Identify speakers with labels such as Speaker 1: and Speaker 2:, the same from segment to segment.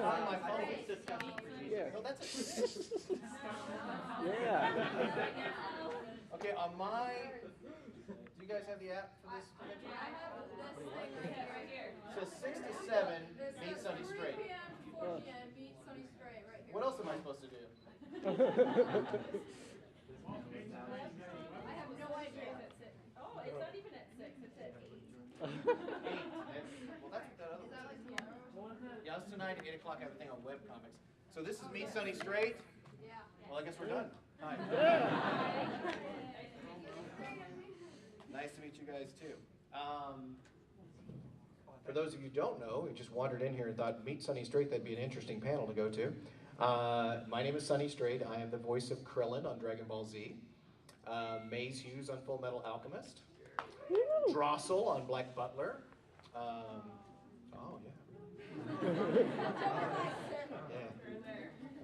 Speaker 1: on my phone.
Speaker 2: Yeah.
Speaker 1: No, that's a 6.
Speaker 2: Yeah.
Speaker 1: Okay, on my... Do you guys have the app for this? So 67, meet Sonny Strait.
Speaker 3: 3 p.m. to 4 p.m. meet Sonny Strait right here.
Speaker 1: What else am I supposed to do?
Speaker 3: I have no idea.
Speaker 4: Oh, it's not even at 6, it's at 8.
Speaker 1: 8. Well, that's what that other
Speaker 3: Is that like tomorrow?
Speaker 1: Yeah, it's tonight at 8 o'clock. I have a thing on webcomics. So this is Meet Sonny Strait.
Speaker 3: Yeah.
Speaker 1: Well, I guess we're done. Hi. Nice to meet you guys too. For those of you who don't know, who just wandered in here and thought Meet Sonny Strait, that'd be an interesting panel to go to. My name is Sonny Strait. I am the voice of Krillin on Dragonball Z. Maes Hughes on Full Metal Alchemist. Drossel on Black Butler. Oh, yeah. Yeah.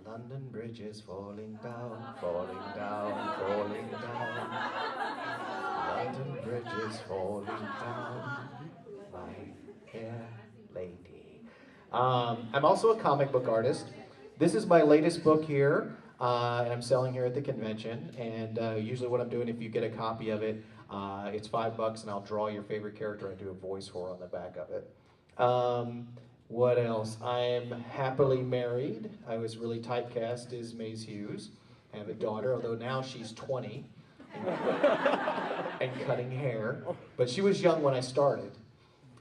Speaker 1: London Bridge is falling down, falling down, falling down. London Bridge is falling down, my fair lady. I'm also a comic book artist. This is my latest book here, and I'm selling here at the convention. And usually what I'm doing, if you get a copy of it, it's $5 and I'll draw your favorite character and do a voice for on the back of it. What else? I'm happily married. I was really typecast as Maes Hughes. I have a daughter, although now she's 20 and cutting hair. But she was young when I started.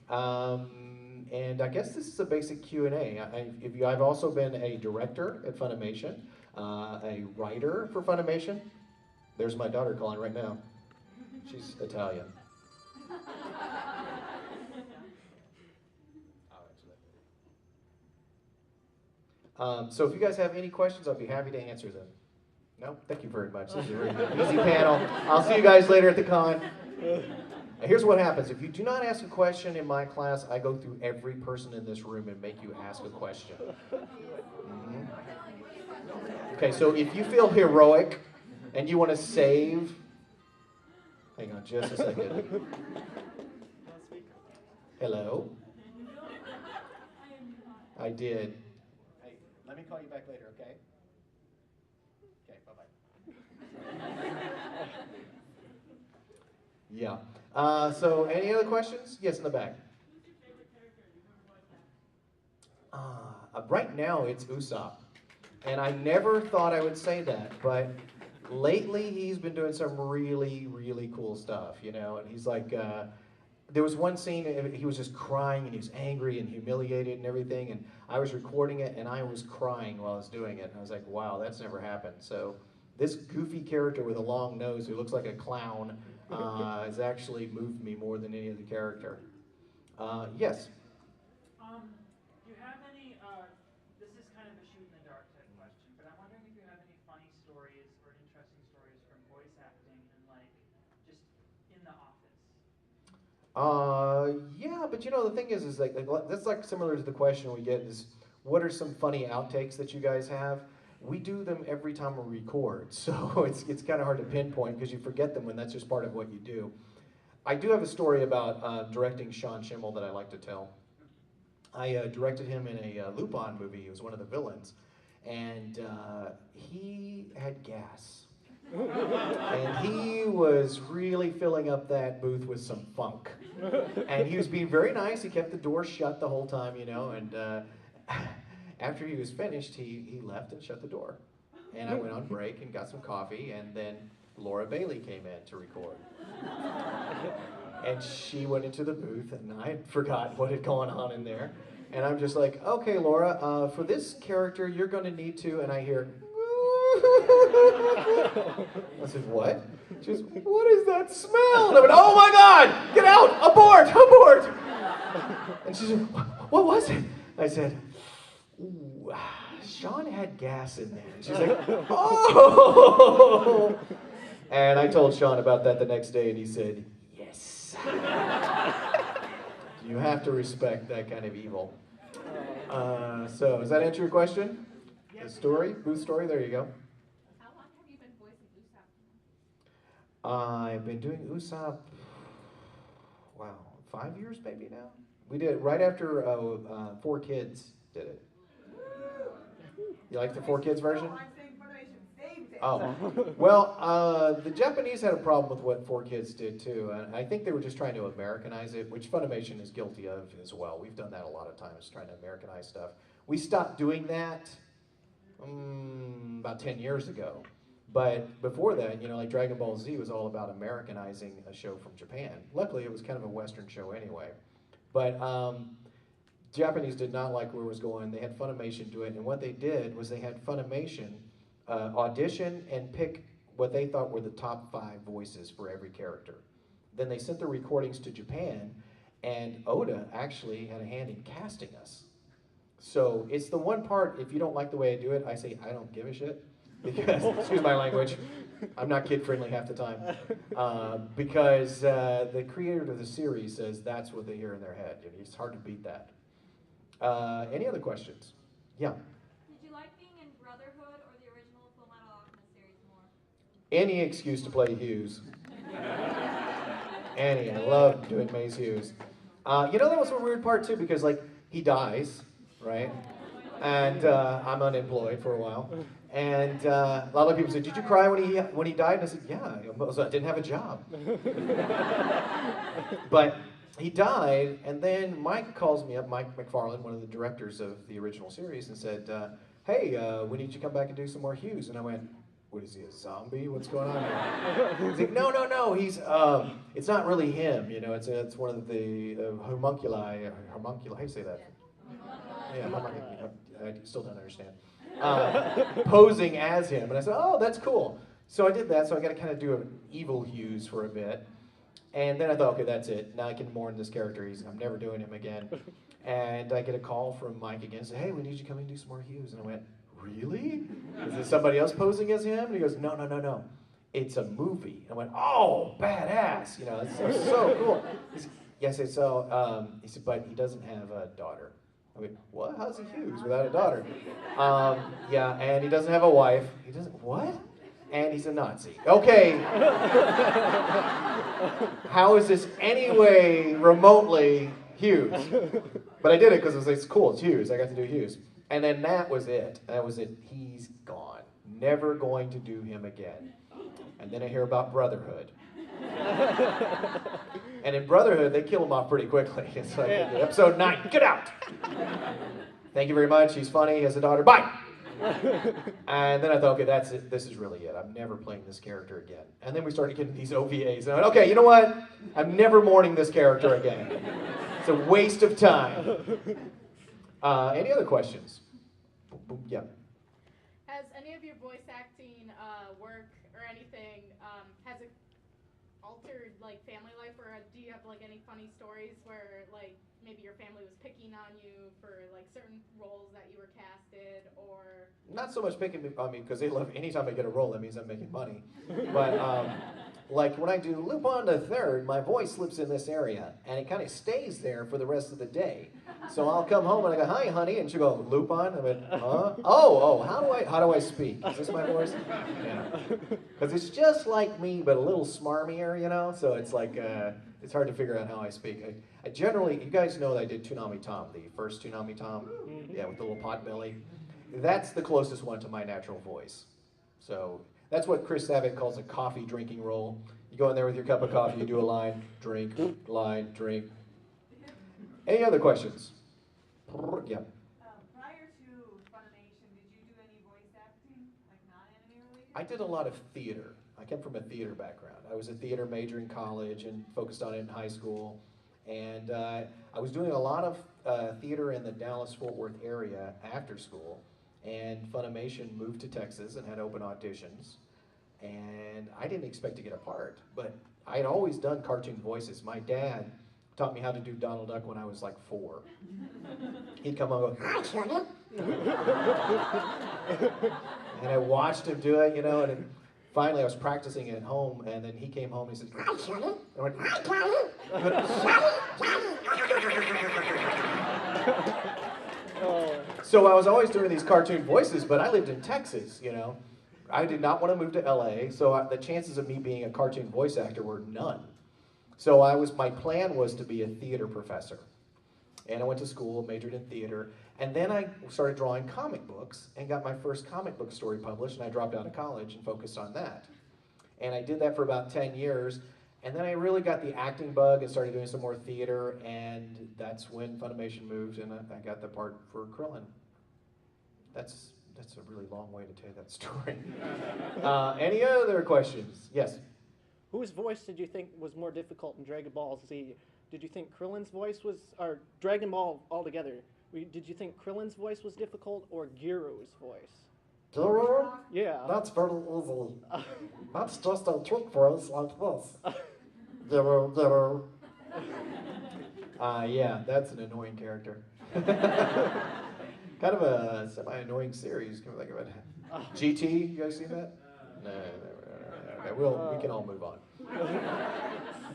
Speaker 1: And I guess this is a basic Q&A. I've also been a director at Funimation, a writer for Funimation. There's my daughter calling right now. She's Italian. So if you guys have any questions, I'll be happy to answer them. No? Thank you very much. This is a very easy panel. I'll see you guys later at the con. Here's what happens. If you do not ask a question in my class, I go through every person in this room and make you ask a question. Mm-hmm. Okay, so if you feel heroic and you want to save... Hang on just a second. Hello? I did. Hey, let me call you back later, okay? Okay, bye-bye. Yeah. So, any other questions? Yes, in the back. Right now, it's Usopp. And I never thought I would say that, but lately he's been doing some really, really cool stuff, you know? And he's like, there was one scene, he was just crying, and he was angry and humiliated and everything, and I was recording it, and I was crying while I was doing it. And I was like, wow, that's never happened. So, this goofy character with a long nose who looks like a clown has actually moved me more than any other character. Yes?
Speaker 5: Do you have any, this is kind of a shoot in the dark type question, but I'm wondering if you have any funny stories or interesting stories from voice acting and like, just in the office.
Speaker 1: Yeah, but you know, the thing is like that's like similar to the question we get is, what are some funny outtakes that you guys have? We do them every time we record, so it's kind of hard to pinpoint because you forget them when that's just part of what you do. I do have a story about directing Sean Schimmel that I like to tell. I directed him in a Lupin movie. He was one of the villains, and he had gas. And he was really filling up that booth with some funk. And he was being very nice. He kept the door shut the whole time, you know, and after he was finished, he left and shut the door. And I went on break and got some coffee, and then Laura Bailey came in to record. And she went into the booth, and I forgot what had gone on in there. And I'm just like, okay, Laura, for this character, you're going to need to, and I hear, I said, what? She goes, what is that smell? And I went, oh my God, get out, abort, abort. And she said, what was it? I said, ooh, Sean had gas in there. And she's like, oh. And I told Sean about that the next day, and he said, yes. You have to respect that kind of evil. So, does that answer your question? The story? Booth story? There you go.
Speaker 4: How long have you been voicing Usopp?
Speaker 1: I've been doing Usopp, wow, 5 years maybe now? We did it right after 4 Kids did it. You like the 4Kids version?
Speaker 6: No, I'm saying Funimation saved it.
Speaker 1: Oh, well, the Japanese had a problem with what 4Kids did too, and I think they were just trying to Americanize it, which Funimation is guilty of as well. We've done that a lot of times, trying to Americanize stuff. We stopped doing that about 10 years ago. But before that, you know, like Dragonball Z was all about Americanizing a show from Japan. Luckily, it was kind of a Western show anyway. But Japanese did not like where it was going. They had Funimation do it, and what they did was they had Funimation audition and pick what they thought were the top 5 voices for every character. Then they sent the recordings to Japan, and Oda actually had a hand in casting us. So it's the one part, if you don't like the way I do it, I say, I don't give a shit. Because, excuse my language, I'm not kid-friendly half the time. Because the creator of the series says that's what they hear in their head. It's hard to beat that. Any other questions? Yeah?
Speaker 4: Did you like being in Brotherhood or the original Full Metal Alchemist series more?
Speaker 1: Any excuse to play Hughes. Any, I love doing Maes Hughes. You know, that was a weird part too, because like, he dies, right? And I'm unemployed for a while. And a lot of people said, did you cry when he died? And I said, yeah, I didn't have a job. But he died, and then Mike calls me up, Mike McFarlane, one of the directors of the original series, and said, hey, we need you to come back and do some more Hughes. And I went, what is he, a zombie? What's going on here? He's like, no, he's, it's not really him, you know, it's one of the homunculi, how do you say that? Yeah, I still don't understand. Posing as him, and I said, oh, that's cool. So I did that, so I got to kind of do an evil Hughes for a bit. And then I thought, okay, that's it. Now I can mourn this character. I'm never doing him again. And I get a call from Mike again, say, hey, we need you to come in and do some more Hughes. And I went, really? Is there somebody else posing as him? And he goes, no. It's a movie. And I went, oh, badass. You know, it's so cool. He said, yes, so, he said, but he doesn't have a daughter. I went, what? How's he Hughes without a daughter? Yeah, and he doesn't have a wife. He doesn't, what? And he's a Nazi. Okay. How is this anyway remotely Hughes? But I did it because it's cool, it's Hughes. I got to do Hughes. And then that was it. That was it. He's gone. Never going to do him again. And then I hear about Brotherhood. And in Brotherhood, they kill him off pretty quickly. It's like, episode 9, get out! Thank you very much, he's funny, he has a daughter, bye! And then I thought, okay, that's it, this is really it. I'm never playing this character again. And then we started getting these OVAs, and I went, okay, you know what? I'm never mourning this character again. It's a waste of time. Any other questions? Yeah.
Speaker 7: Has any of your voice acting work or anything, has it altered like family life, or do you have like any funny stories where like maybe your family was picking on you for like certain roles that you were casted, or?
Speaker 1: Not so much picking on me, because they love, anytime I get a role, that means I'm making money. But like when I do Lupin the Third, my voice slips in this area, and it kind of stays there for the rest of the day. So I'll come home and I go, hi, honey, and she'll go, Lupin? I went, huh? Oh, how do I speak? Is this my voice? Yeah. Because it's just like me, but a little smarmier, you know? So it's like, it's hard to figure out how I speak. I generally, you guys know that I did Toonami Tom, the first Toonami Tom, yeah, with the little pot belly. That's the closest one to my natural voice. So that's what Chris Sabat calls a coffee drinking role. You go in there with your cup of coffee, you do a line, drink, line, drink. Any other questions? Yeah.
Speaker 6: Prior to Funimation, did you do any voice acting, like non-anime related?
Speaker 1: I did a lot of theater. I came from a theater background. I was a theater major in college and focused on it in high school. And I was doing a lot of theater in the Dallas-Fort Worth area after school. And Funimation moved to Texas and had open auditions. And I didn't expect to get a part, but I had always done cartoon voices. My dad taught me how to do Donald Duck when I was like 4. He'd come on and go, and I watched him do it, you know, and then finally I was practicing it at home, and then he came home and he said, I went, so I was always doing these cartoon voices, but I lived in Texas, you know. I did not want to move to LA, so the chances of me being a cartoon voice actor were none. So my plan was to be a theater professor. And I went to school, majored in theater, And then I started drawing comic books and got my first comic book story published, and I dropped out of college and focused on that. And I did that for about 10 years, and then I really got the acting bug and started doing some more theater, and that's when Funimation moved, and I got the part for Krillin. That's a really long way to tell that story. Any other questions? Yes?
Speaker 2: Whose voice did you think was more difficult in Dragon Ball Z? Did you think Krillin's voice was, or Dragon Ball altogether, did you think Krillin's voice was difficult or Giro's voice?
Speaker 8: Giro?
Speaker 2: Yeah.
Speaker 8: That's very easy. That's just a trick voice like this. Giro, Giro.
Speaker 1: Yeah, that's an annoying character. Kind of a semi-annoying series, come to think of it. GT, you guys seen that? No. Okay, we can all move on.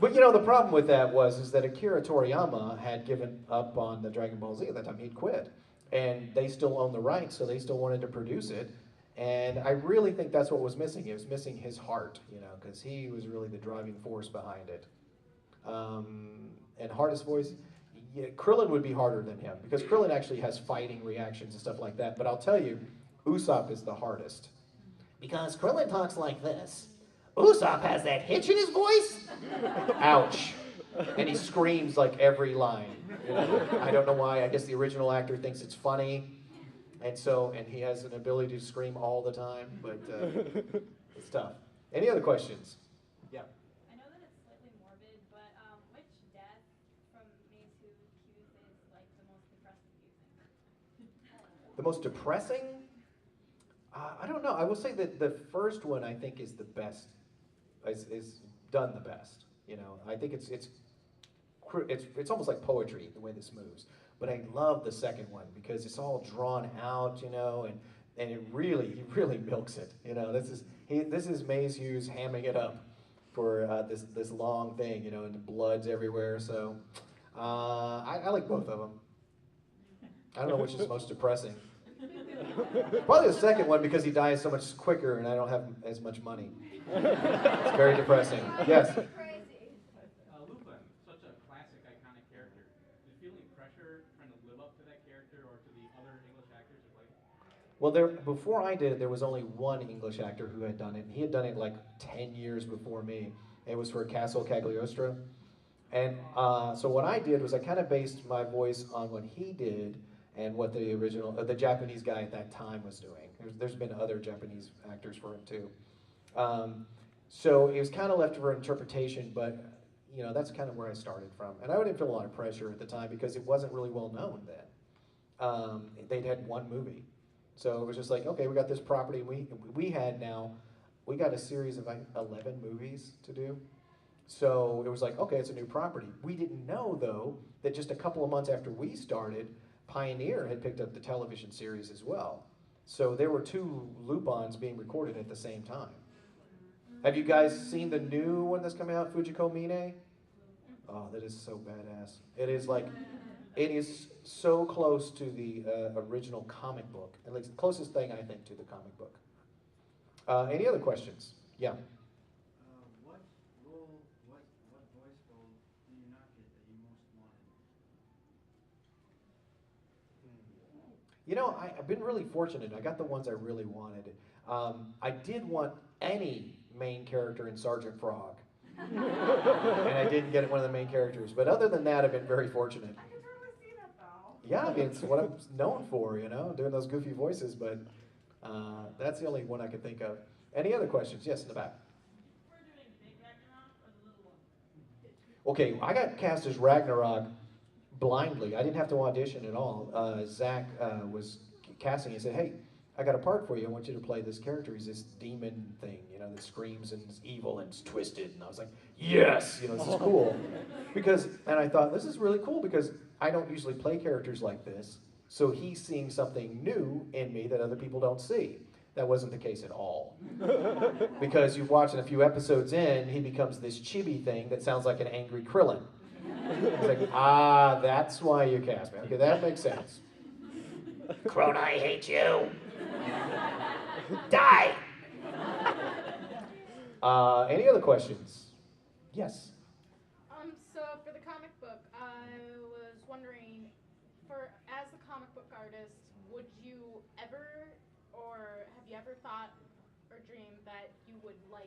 Speaker 1: But you know, the problem with that is that Akira Toriyama had given up on the Dragon Ball Z at that time. He'd quit. And they still own the rights, so they still wanted to produce it. And I really think that's what was missing. It was missing his heart, you know, because he was really the driving force behind it. And hardest voice, yeah, Krillin would be harder than him, because Krillin actually has fighting reactions and stuff like that. But I'll tell you, Usopp is the hardest. Because Krillin talks like this. Usopp has that hitch in his voice. Ouch. And he screams like every line. You know? I don't know why. I guess the original actor thinks it's funny. And he has an ability to scream all the time, but it's tough. Any other questions? Yeah.
Speaker 4: I know that it's slightly morbid, but which death from Maes Hughes is like the most depressing, do you think?
Speaker 1: The most depressing? I don't know. I will say that the first one I think is the best. Is done the best. You know, I think it's almost like poetry the way this moves. But I love the second one because it's all drawn out, you know, and he really milks it. You know, this is Maes Hughes hamming it up for this long thing, you know, and the blood's everywhere. So I like both of them. I don't know which is most depressing. Probably the second one because he dies so much quicker and I don't have as much money. It's very depressing. Yes?
Speaker 3: Crazy.
Speaker 9: Lupin, such a classic, iconic character. Is feeling pressure trying to live up to that character or to the other English actors who played it?
Speaker 1: Well, before I did it, there was only one English actor who had done it. He had done it like 10 years before me. It was for Castle Cagliostro. And so what I did was I kind of based my voice on what he did and what the Japanese guy at that time was doing. There's been other Japanese actors for him too. So it was kind of left for interpretation, but you know, that's kind of where I started from. And I didn't feel a lot of pressure at the time because it wasn't really well known then. They'd had one movie. So it was just like, okay, we got this property. We got a series of like 11 movies to do. So it was like, okay, it's a new property. We didn't know though, that just a couple of months after we started, Pioneer had picked up the television series as well. So there were two Lupins being recorded at the same time. Have you guys seen the new one that's coming out, Fujiko Mine? Oh, that is so badass. It is so close to the original comic book. And it's the closest thing, I think, to the comic book. Any other questions? Yeah.
Speaker 10: What voice role do you not get that you most wanted?
Speaker 1: You know, I've been really fortunate. I got the ones I really wanted. I did want any main character in Sergeant Frog. And I didn't get one of the main characters. But other than that, I've been very fortunate.
Speaker 6: I can totally see that though.
Speaker 1: Yeah, I mean, it's what I'm known for, you know, doing those goofy voices. But that's the only one I could think of. Any other questions? Yes, in the back.
Speaker 5: We're doing the big Ragnarok or the little one?
Speaker 1: Okay, I got cast as Ragnarok blindly. I didn't have to audition at all. Zach was casting. He said, hey, I got a part for you. I want you to play this character. He's this demon thing, you know, that screams and is evil and is twisted. And I was like, yes, you know, this is cool. And I thought, this is really cool because I don't usually play characters like this. So he's seeing something new in me that other people don't see. That wasn't the case at all. Because you watch a few episodes in, he becomes this chibi thing that sounds like an angry Krillin. It's like, that's why you cast me. Okay, that makes sense. Krone, I hate you. Die! Any other questions? Yes?
Speaker 7: So for the comic book, I was wondering, as the comic book artist, would you ever, or have you ever thought or dreamed that you would like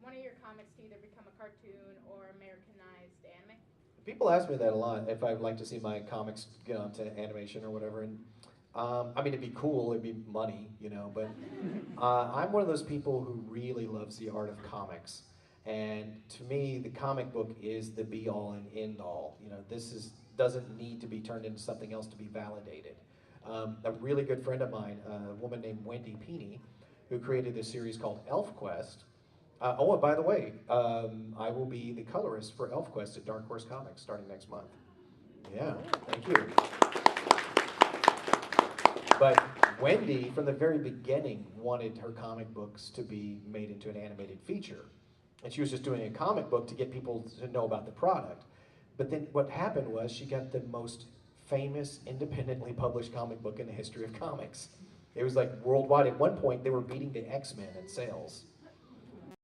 Speaker 7: one of your comics to either become a cartoon or Americanized anime?
Speaker 1: People ask me that a lot, if I'd like to see my comics get onto animation or whatever. And I mean, it'd be cool, it'd be money, you know, but I'm one of those people who really loves the art of comics. And to me, the comic book is the be-all and end-all. You know, doesn't need to be turned into something else to be validated. A really good friend of mine, a woman named Wendy Peeney, who created this series called ElfQuest. Oh, and by the way, I will be the colorist for ElfQuest at Dark Horse Comics starting next month. Yeah, thank you. But Wendy, from the very beginning, wanted her comic books to be made into an animated feature. And she was just doing a comic book to get people to know about the product. But then what happened was she got the most famous, independently published comic book in the history of comics. It was like worldwide. At one point, they were beating the X-Men in sales.